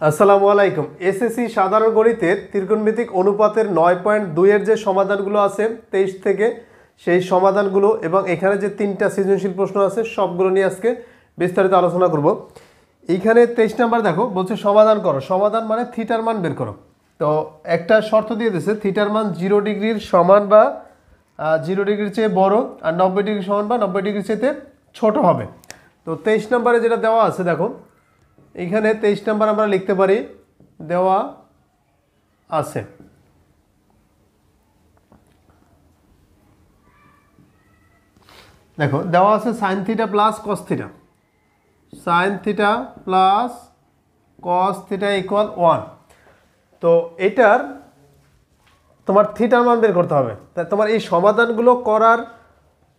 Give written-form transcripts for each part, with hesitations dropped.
আসসালামু আলাইকুম। এসএসসি সাধারণ গণিতের ত্রিকোণমিতিক অনুপাতের 9.2 এর যে সমাধানগুলো আছে 23 থেকে সেই সমাধানগুলো এবং এখানে যে তিনটা সৃজনশীল প্রশ্ন আছে সবগুলো নিয়ে আজকে বিস্তারিত আলোচনা করব। এইখানে 23 নাম্বার দেখো বলছে সমাধান করো। সমাধান মানে থিটার মান বের করো। তো একটা শর্ত দিয়ে দিয়েছে থিটার মান 0 ডিগ্রির সমান বা 0 ডিগ্রির চেয়ে বড় আর 90 ডিগ্রি সমান বা 90 ডিগ্রির চেয়ে ছোট হবে। তো 23 নম্বরে যেটা দেওয়া আছে দেখো এইখানে 23 নাম্বার আমরা লিখতে পারি দেওয়া আছে দেখো দেওয়া আছে sin θ plus cos θ, sin θ plus cos θ equal 1। তো এটার তোমার থিটার মান বের করতে হবে। তাই তোমার এই সমাধানগুলো করার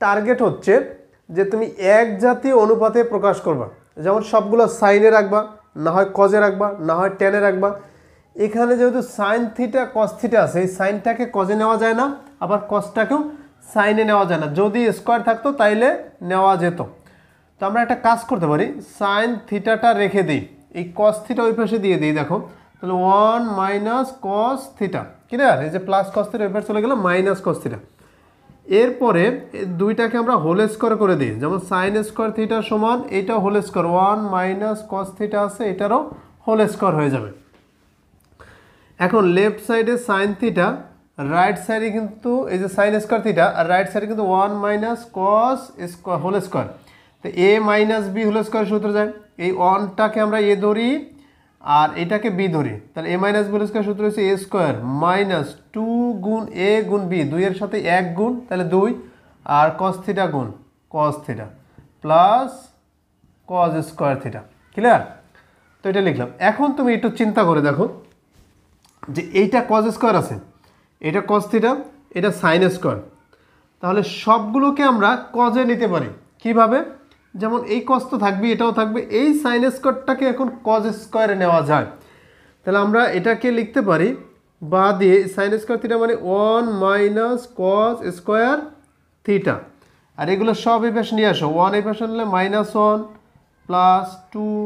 টার্গেট হচ্ছে যে তুমি এক জাতীয় অনুপাতে প্রকাশ করবা, যেমন সবগুলো সাইনে রাখবা, না হয় কজে রাখবা, না হয় টেনে রাখবা। এখানে যেহেতু সাইন থিটা কস থিটা আছে, এই সাইনটাকে কজে নেওয়া যায় না, আবার কসটাকেও সাইনে নেওয়া যায় না। যদি স্কোয়ার থাকতো তাইলে নেওয়া যেত। তো আমরা একটা কাজ করতে পারি, সাইন থিটাটা রেখে দিই, এই কস থিটা ওই পাশে দিয়ে দিই। দেখো তাহলে 1 মাইনাস কস থিটা, ক্লিয়ার? এই যে প্লাস কস থিটা ওই পাশে চলে গেল মাইনাস কস থিটা। এরপরে দুইটাকে আমরা হোল স্কোয়ার করে দিই, যেমন সাইন স্কোয়ার থিটা সমান এইটা whole square 1 minus cos theta আছে, এটারও হোল স্কোয়ার হয়ে যাবে। এখন লেফট সাইডে সাইন থিটা, রাইট সাইডে কিন্তু এই যে সাইন স্কোয়ার থিটা, আর রাইট সাইডে কিন্তু 1 minus cos square whole square. তো A minus B whole square সূত্র যায়, এই 1টাকে আমরা এ ধরি আর এটাকে বি ধরি, তাহলে এ মাইনাস বি হোল স্কোয়ার সূত্র হচ্ছে এ স্কোয়ার মাইনাস 2 গুণ এ গুণ বি, 2 এর সাথে 1 গুণ তাহলে 2, আর কস থিটা গুণ cos theta plus cos square theta, clear? তো এটা লিখলাম। এখন তুমি একটু চিন্তা করে দেখো যে এইটা কস স্কোয়ার আছে, এটা কস থিটা, এটা সাইন স্কোয়ার, তাহলে সবগুলোকে আমরা কজে নিতে পারি। কিভাবে? যেমন এই কস তো থাকবে, এটাও থাকবে, এই সাইন স্কোয়ারটাকে এখন কজ স্কোয়ারে নেওয়া যায়। তাহলে আমরা এটাকে লিখতে পারি বা দিয়ে সাইন স্কোয়ার থিটা মানে 1 মাইনাস কস স্কোয়ার থিটা, আর এগুলো সব এই পাশে নিয়ে আসো। 1 এই পাশে নিলে -1 plus 2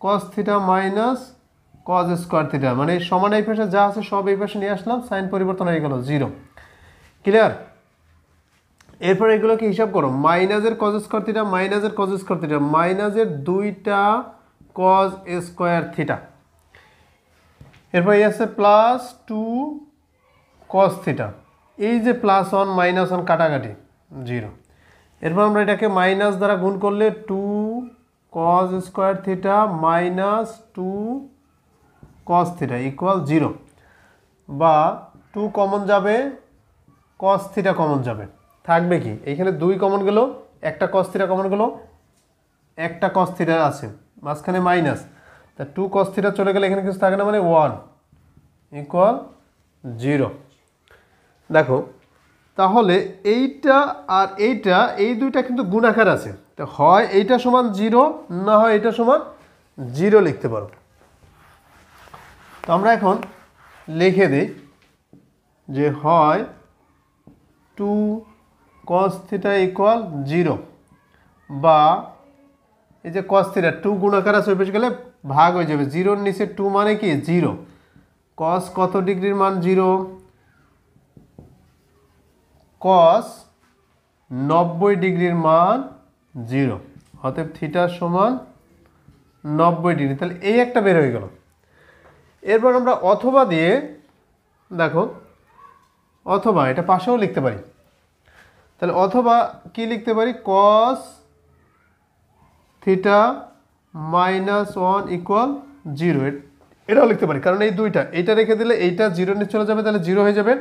cos theta minus cos square theta, মানে সমান এই পাশে যা আছে সব এই পাশে নিয়ে আসলাম, সাইন পরিবর্তন হয়ে গেল 0, ক্লিয়ার? এরপর এগুলোকে হিসাব করো, মাইনাসের কজ স্কোয়ার থিটা মাইনাসের কজ স্কোয়ার থিটা মাইনাসের 2টা কজ স্কোয়ার থিটা, এরপর এই আছে প্লাস 2 কস থিটা, এই যে +1 -1 কাটাকাটি 0। এরপর আমরা এটাকে মাইনাস দ্বারা গুণ করলে 2 cos square theta minus 2 cos theta equal 0, বা 2 কমন যাবে, কস থিটা কমন যাবে, থাকবে কি এইখানে 2 কমন গেল, একটা কস থিটা কমন গেল, একটা কস থিটা আছে মাঝখানে মাইনাস, তা 2 কস থিটা চলে গেলে এখানে কিছু থাকে না, মানে 1 ইকুয়াল 0। দেখো তাহলে এইটা আর এইটা, এই দুইটা কিন্তু গুণাকার আছে, তো হয় এইটা সমান 0 না হয় এটা সমান 0 লিখতে পারো। তো আমরা এখন লিখে দিই যে হয় 2 cos থিটা ইকুয়াল 0, বা এই যে cos থিটা 2 গুণাকার আছে ওই পাশে গেলে ভাগ হয়ে যাবে, 0-র নিচে 2 মানে কি 0, cos কত ডিগ্রির মান 0, cos 90 ডিগ্রির মান 0, অতএব থিটা সমান 90 ডিগ্রি, তাহলে এই একটা বের হয়ে গেল। এরপর আমরা অথবা দিয়ে দেখো, অথবা এটা পাশেও লিখতে পারি, তাহলে অথবা কি লিখতে পারি, cos থিটা মাইনাস 1 ইকুয়াল 0, এটাও লিখতে পারি, কারণ এই দুইটা, এইটা রেখে দিলে এইটা 0-র নিচে চলে যাবে, তাহলে 0 হয়ে যাবে,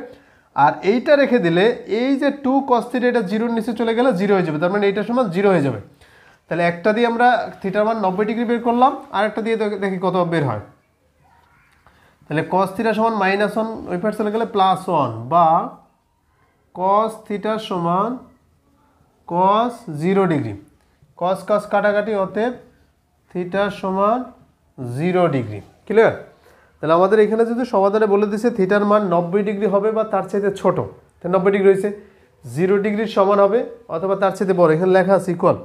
আর এইটা রেখে দিলে এই যে 2 cos থিটা এটা 0-র নিচে চলে গেলে 0 হয়ে যাবে, তার মানে এইটা সমান 0 হয়ে যাবে। তাহলে একটা দিয়ে আমরা থিটার মান 90 ডিগ্রি বের করলাম, আর একটা দিয়ে দেখি কত বের হয়। তাহলে cos থিটা সমান -1 ওই পাশে চলে গেলে +1, বা cos থিটা সমান cos 0 ডিগ্রি, cos cos কাটাকাটি, অতএব থিটা সমান 0 ডিগ্রি, ক্লিয়ার? তাহলে আমাদের এখানে যদি সমাধানে বলে দিয়েছে থিটার মান 90 ডিগ্রি হবে বা তার চাইতে ছোট, তাহলে 90 ডিগ্রি হয়েছে, 0 ডিগ্রির সমান হবে অথবা তার চাইতে বড়, এখানে লেখা আছে ইকুয়াল।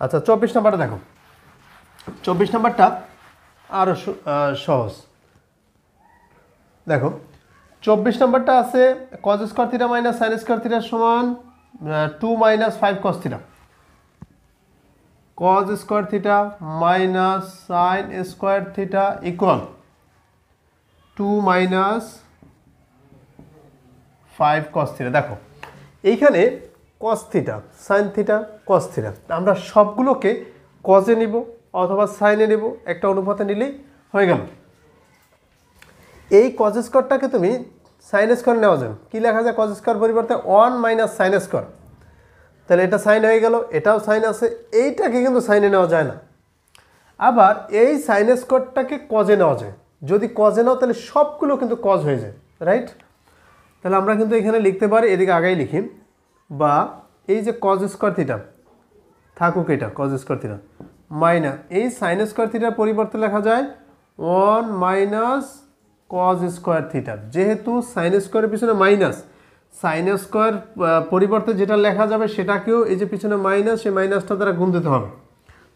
আচ্ছা 24 নাম্বারটা দেখো, 24 নাম্বারটা আরও সহজ। দেখো 24 নম্বরটা আছে cos square theta minus sine square theta সমান 2 minus 5 cos theta. Cos square theta minus sine square theta equal 2 minus 5 cos theta. দেখো এইখানে cos theta sine theta cos theta আমরা সবগুলোকে কজে নিব অথবা সাইনে নেব, একটা অনুপাতে নিলেই হয়ে গেল। এই কজ স্কোয়ারটাকে তুমি সাইন স্কোয়ার নেওয়া যাবে, কী লেখা যায় কজ স্কোয়ার পরিবর্তে 1 মাইনাস সাইন স্কোয়ার, তাহলে এটা সাইন হয়ে গেল, এটাও সাইন আছে, এইটাকে কিন্তু সাইনে নেওয়া যায় না। আবার এই সাইন স্কোয়ারটাকে কজে নেওয়া যায়, যদি কজে নাও তাহলে সবগুলো কিন্তু কজ হয়ে যায়, রাইট? তাহলে আমরা কিন্তু এখানে লিখতে পারি, এদিকে আগেই লিখি, বা এই যে কজ স্কোয়ার থিটা থাকুক, এটা কজ স্কোয়ার থিটা মাইনাস এই সাইন স্কোয়ার থিটার পরিবর্তে লেখা যায় 1 মাইনাস কজ স্কোয়ার থিটা। যেহেতু সাইন স্কোয়ারের পিছনে মাইনাস, সাইন স্কোয়ার পরিবর্তে যেটা লেখা যাবে সেটাকেও এই যে পিছনে মাইনাস, সেই মাইনাসটা দ্বারা গুণ দিতে হবে।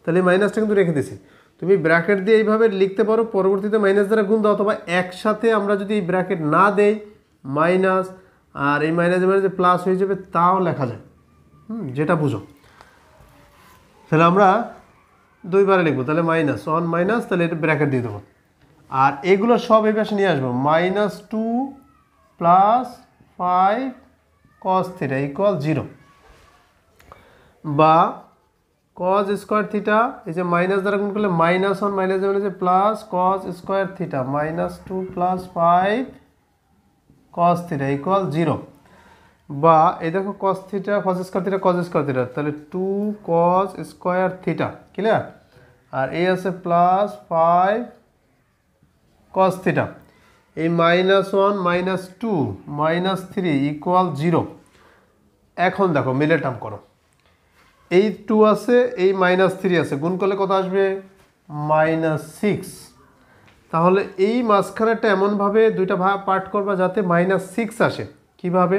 তাহলে এই মাইনাসটা কিন্তু রেখে দিছি, তুমি ব্র্যাকেট দিয়ে এইভাবে লিখতে পারো, পরবর্তীতে মাইনাস দ্বারা গুণ দাও, অথবা একসাথে আমরা যদি এই ব্র্যাকেট না দেই মাইনাস আর এই মাইনাস মাইনাসে প্লাস হয়ে যাবে, তাও লেখা যায়, যেটা বুঝো। তাহলে আমরা দুইবারে লিখবো, তাহলে মাইনাস 1 মাইনাস, তাহলে এটা ব্র্যাকেট দিয়ে দেবো, আর এগুলো সব এই পাশে নিয়ে আসবো, -2 প্লাস 5 কস থিটা ইকুয়াল 0, বা কজ স্কোয়ার থিটা এই যে মাইনাস দ্বারা গুণ করলে -1 মাইনাস মাইনাসে plus cos square theta -2 plus 5 cos theta equal 0, বা এই দেখো cos theta cos square theta cos square theta, তাহলে 2 কজ স্কোয়ার থিটা, ক্লিয়ার? আর এই আছে প্লাস 5 কস থিটা, এই -1 -2 -3 ইকুয়াল 0। এখন দেখো মিলে টার্ম করো, এই 2 আছে, এই -3 আছে, গুণ করলে কত আসবে -6। তাহলে এই মাঝখানেরটা এমনভাবে দুইটা পার্ট করবা যাতে -6 আসে। কিভাবে?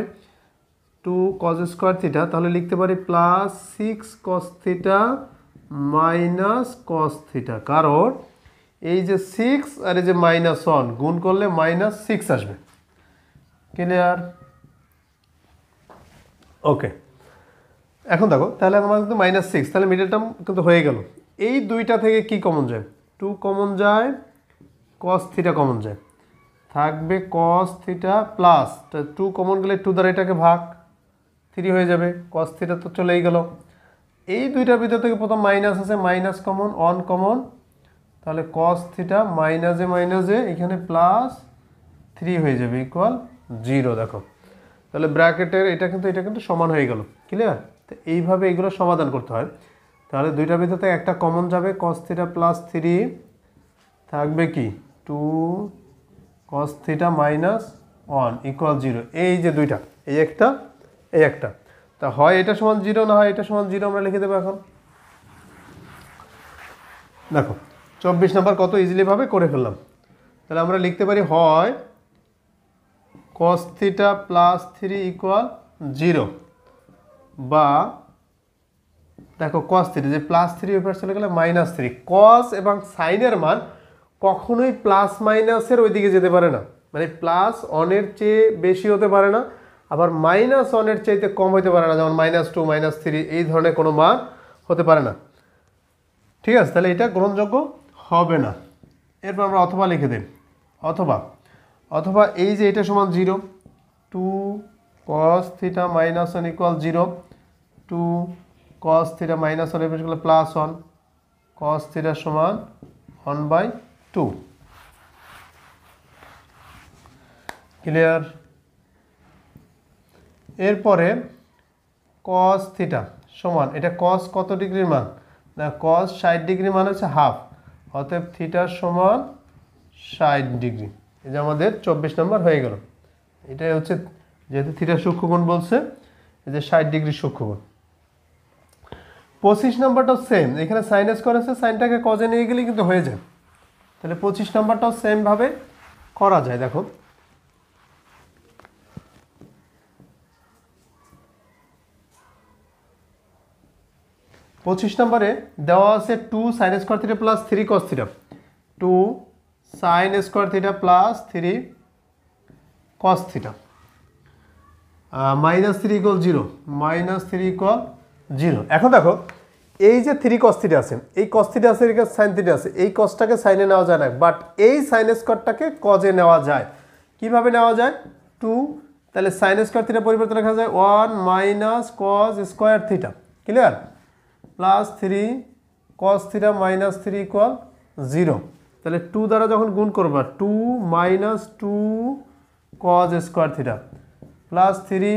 2 কজ স্কোয়ার থিটা, তাহলে লিখতে পারি +6 cos theta minus cos theta, কারণ এই যে 6 আর এই যে -1 গুণ করলে -6 আসবে, ক্লিয়ার? ওকে, এখন দেখো তাহলে আমার কিন্তু -6, তাহলে মিডল টার্ম কিন্তু হয়ে গেল। এই দুইটা থেকে কি কমন যায়? 2 কমন যায়, কস থিটা কমন যায়, থাকবে কস থিটা প্লাস 2 কমন গেলে 2 দ্বারা এটাকে ভাগ 3 হয়ে যাবে, কস থিটা তো চলেই গেল। এই দুইটার ভিতর থেকে প্রথম মাইনাস আছে, মাইনাস কমন, 1 কমন, তাহলে কস থিটা মাইনাসে মাইনাসে এখানে +3 হয়ে যাবে ইকুয়াল 0। দেখো তাহলে ব্র্যাকেটের এটা কিন্তু সমান হয়ে গেল, ক্লিয়ার? তো এইভাবে এগুলো সমাধান করতে হয়। তাহলে দুইটার ভিতর থেকে একটা কমন যাবে, কস থিটা +3 থাকবে কি 2 কস থিটা -1 ইকুয়াল 0। এই যে দুইটা, এই একটা, তা হয় এটা সমান 0, না হয় এটা সমান 0, আমরা লিখে দেবো। এখন দেখো 24 নম্বর কত ইজিলি ভাবে করে ফেললাম। তাহলে আমরা লিখতে পারি হয় cos থিটা +3 ইকুয়াল 0, বা দেখো cos থিটা যে +3 ওই পাশে চলে গেলে -3। cos এবং সাইনের মান কখনোই প্লাস মাইনাসের ওইদিকে যেতে পারে না, মানে +1 চেয়ে বেশি হতে পারে না, আবার -1 চাইতে কম হতে পারে না, যেমন -2 -3 এই ধরনের কোনো মান হতে পারে না, ঠিক আছে? তাহলে এটা গ্রহণযোগ্য হবে না। এরপর আমরা অথবা লিখে দিই, অথবা এই যে এটা সমান 0, 2 cos theta -1 equal 0, 2 cos theta -1 এর পাশে +1 cos থিটা সমান 1/2, ক্লিয়ার? এরপরে cos থিটা সমান, এটা cos কত ডিগ্রির মান? না, cos 60 ডিগ্রি মান হচ্ছে হাফ, অতএব থিটা সমান 60 ডিগ্রি। এই যে আমাদের 24 নম্বর হয়ে গেল। এটাই হচ্ছে, যেহেতু থিটা সূক্ষ্মকোণ বলছে, এই যে 60 ডিগ্রি সূক্ষ্মকোণ। 25 নম্বরটাও সেম, এখানে সাইন স্কোয়ার আছে, সাইনটাকে কজে নিয়ে গেলেই কিন্তু হয়ে যায়। তাহলে 25 নম্বরটাও সেমভাবে করা যায়। দেখো 25 নম্বরে দেওয়া আছে 2 sin square theta +3 cos theta. 2 sin square theta plus 3 cos theta minus 3 equal 0 minus 3 equal 0। এখন দেখো এই যে 3 cos থিটা আছে, এই cos থিটা আছে, এখানে sin থিটা আছে, এই cosটাকে সাইনে নেওয়া যায় না, বাট এই sin স্কোয়ারটাকে cos-এ নেওয়া যায়। কিভাবে নেওয়া যায়? 2, তাহলে sin স্কোয়ার থিটা পরিবর্তন লেখা যায় 1 minus cos square theta, clear, plus 3 cos theta minus 3 equal 0। তাহলে 2 দ্বারা যখন গুণ করবা 2 minus 2 cos square theta plus 3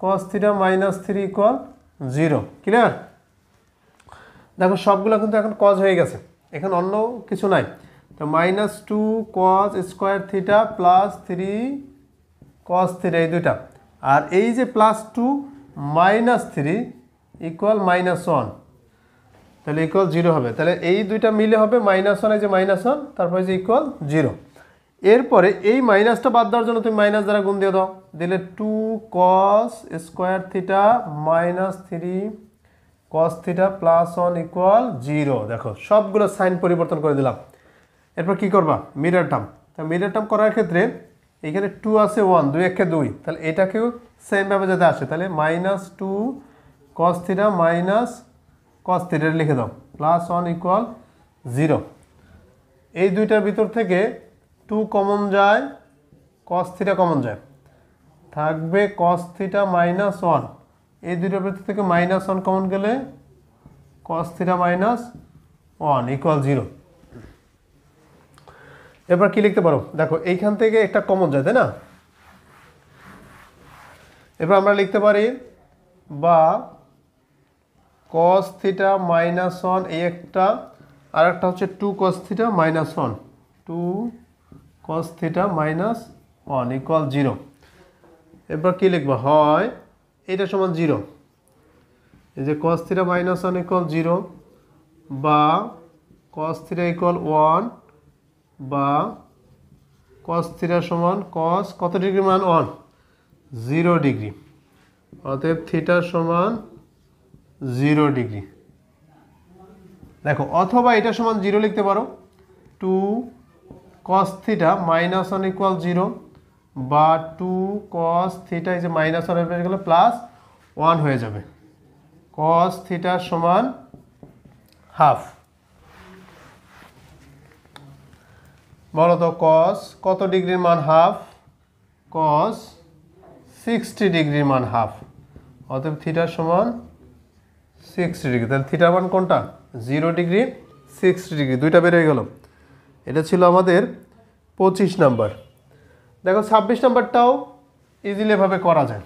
cos theta minus 3 equal 0, clear. দেখো সবগুলো কিন্তু এখন cos হয়ে গেছে, এখন অন্য কিছু নাই। তো minus 2 cos square theta plus 3 cos theta, এই দুইটা, আর এই যে প্লাস 2 মাইনাস 3 ইকুয়াল মাইনাস 1, তাহলে ইকুয়াল 0 হবে। তাহলে এই দুইটা মিলে হবে মাইনাস 1, এই যে মাইনাস 1, তারপরে যে ইকুয়াল 0। এরপরে এই মাইনাসটা বাদ দেওয়ার জন্য তুমি মাইনাস দ্বারা গুণ দিয়ে দাও, দিলে 2 cos square theta minus 3 cos theta plus 1 equal 0। দেখো সবগুলো সাইন পরিবর্তন করে দিলাম। এরপর কি করবা? Mirror term. তা মিরর টার্ম করার ক্ষেত্রে এখানে 2 আছে 1, 2 একে 2, তাহলে এটাকেও সেমভাবে যাতে আসে, তাহলে minus 2 cos theta minus cos theta লিখে দাও, প্লাস 1 ইকুয়াল 0। এই দুইটার ভিতর থেকে 2 কমন যায়, cos থিটা কমন যায়, থাকবে cos থিটা মাইনাস 1। এই দুইটার ভিতর থেকে মাইনাস 1 কমন গেলে cos থিটা মাইনাস 1 ইকুয়াল 0। এবার কি লিখতে পারো? দেখো এইখান থেকে একটা কমন যায়, তাই না? এবার আমরা লিখতে পারি বা cos থিটা মাইনাস 1 এই একটা, আর একটা হচ্ছে 2 cos theta minus 1, 2 cos theta minus 1 equal 0। এবার কি লিখবো? হয় এটা সমান 0, এই যে cos থিটা মাইনাস 1 ইকুয়াল 0, বা cos থিটা ইকুয়াল 1, বা cos থিটা সমান cos কত ডিগ্রি মান? 1, 0 ডিগ্রি, অতএব থিটা সমান 0 ডিগ্রি। দেখো অথবা এটা সমান 0 লিখতে পারো, 2 cos থিটা মাইনাস 1 ইকুয়াল 0, বা 2 cos থিটা এই যে মাইনাস 1 হয়ে গেলে প্লাস 1 হয়ে যাবে, cos থিটা সমান হাফ। বলো তো cos কত ডিগ্রির মান হাফ? cos 60 ডিগ্রির মান হাফ, অতএব থিটা সমান 60 ডিগ্রি। তাহলে থিটার মান কোনটা? 0 ডিগ্রি 60 ডিগ্রি, দুইটা বের হয়ে গেল। এটা ছিল আমাদের 25 নাম্বার। দেখো 26 নাম্বারটাও ইজিলি এভাবে করা যায়।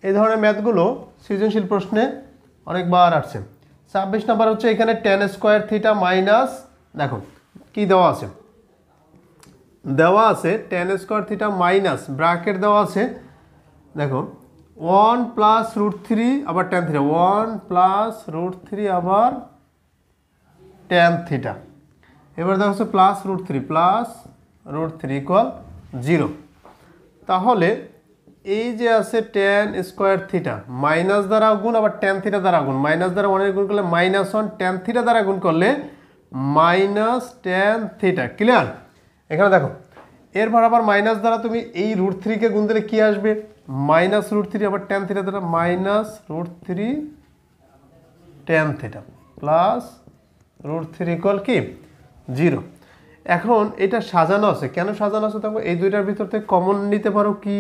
এই ধরনের ম্যাথগুলো সৃজনশীল প্রশ্নে অনেকবার আসছে। 26 নাম্বার হচ্ছে এখানে tan স্কোয়ার থিটা মাইনাস, দেখো কি দেওয়া আছে, দেওয়া আছে tan square theta minus bracket দেওয়া আছে, দেখো 1 প্লাস √3 আবার tan থিটা, 1 প্লাস √3 আবার tan থিটা। এবার দেখো হচ্ছে প্লাস √3 ইকুয়াল 0। তাহলে এই যে আছে tan স্কোয়ার থিটা মাইনাস দ্বারা গুণ আবার tan থিটা দ্বারা গুণ, মাইনাস দ্বারা 1 গুণ করলে মাইনাস 1, tan থিটা দ্বারা গুণ করলে মাইনাস tan থিটা, ক্লিয়ার। এখানে দেখো এরপর আবার মাইনাস দ্বারা তুমি এই √3 কে গুণ দিলে কি আসবে? মাইনাস √3 আবার tan থিটা দ্বারা minus √3 tan theta plus √3 equal কি 0। এখন এটা সাজানো আছে, কেন সাজানো আছে? দেখো এই দুইটার ভিতর থেকে কমন নিতে পারো কি?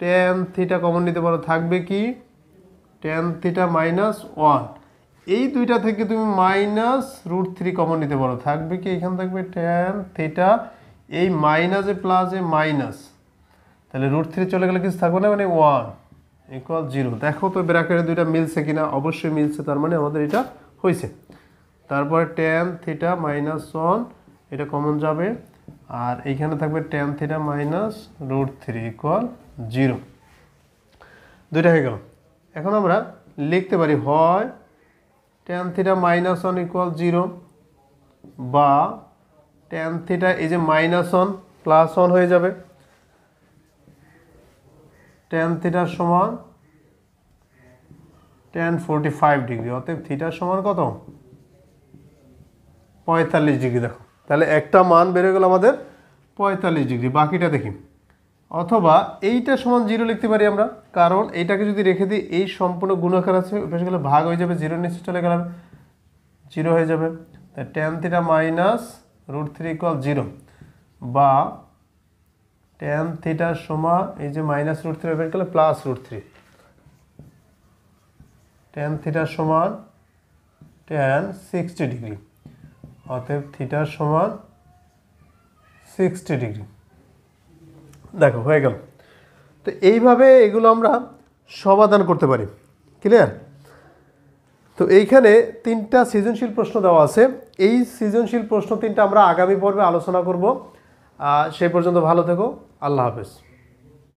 tan থিটা কমন নিতে পারো, থাকবে কি tan থিটা মাইনাস 1। এই দুইটা থেকে তুমি মাইনাস √3 কমন নিতে পারো, থাকবে কি এখানে থাকবে tan থিটা, এই মাইনাসে প্লাসে মাইনাস, তাহলে √3 চলে গেলে কিছু থাকবে না, মানে 1 ইকুয়াল 0। দেখো তো ব্র্যাকেটে দুইটা মিলছে কিনা, অবশ্যই মিলছে, তার মানে আমাদের এটা হয়েছে। তারপরে tan থিটা মাইনাস 1 এটা কমন যাবে, আর এইখানে থাকবে tan থিটা মাইনাস √3 ইকুয়াল 0, দুইটা হয়ে গেল। এখন আমরা লিখতে পারি হয় tan থিটা মাইনাস 1 ইকুয়াল 0, বা tan থিটা এই যে মাইনাস 1 প্লাস 1 হয়ে যাবে, tan থিটা সমান tan 45 ডিগ্রি, অতএব থিটার সমান কত? 45 ডিগ্রি। দেখো তাহলে একটা মান বেড়ে গেল আমাদের 45 ডিগ্রি। বাকিটা দেখি, অথবা এইটা সমান 0 লিখতে পারি আমরা, কারণ এইটাকে যদি রেখে দিই এই সম্পূর্ণ গুণাকার আছে বেশ গেলে ভাগ হয়ে যাবে, 0 নিচে চলে গেলাম 0 হয়ে যাবে। তাই tan থিটা মাইনাস √3 = 0, বা tan থিটার সমান এই যে মাইনাস √3 বের করলে প্লাস √3, tan থিটার সমান tan 60 ডিগ্রি, অতএব থিটার সমান 60 ডিগ্রি। দেখো হয়ে গেল। তো এইভাবে এগুলো আমরা সমাধান করতে পারি। ক্লিয়ার? তো এইখানে 3টা সৃজনশীল প্রশ্ন দেওয়া আছে। এই সৃজনশীল প্রশ্ন 3টা আমরা আগামী পর্বে আলোচনা করব। সেই পর্যন্ত ভালো থেকো। আল্লাহ হাফেজ।